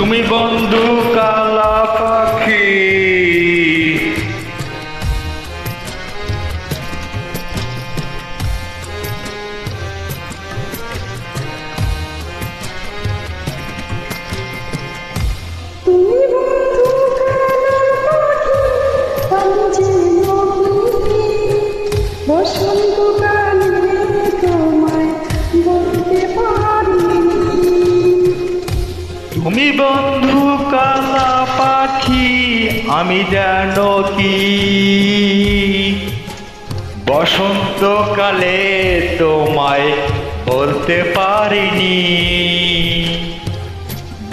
তুমি বন্ধু কালা পাখি, তুমি বন্ধু কালা পাখি, আমি যে নদী, বসন্তকালে তোমায় বলতে পারিনি। তুমি বন্ধু কালা পাখি, আমি যেন কি বসন্তকালে তোমায় বলতে পারিনি,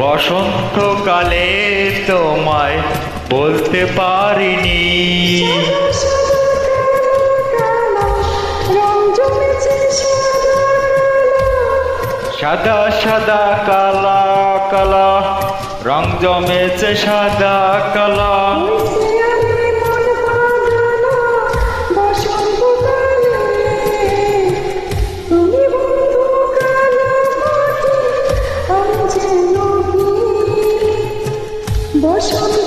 বসন্তকালে তোমায় বলতে পারিনি। সাদা সাদা কালা কালা, রং জমেছে সাদা কালা। সাদা সাদা কালা, রং জমেছে সাদা কালা। বসন্ত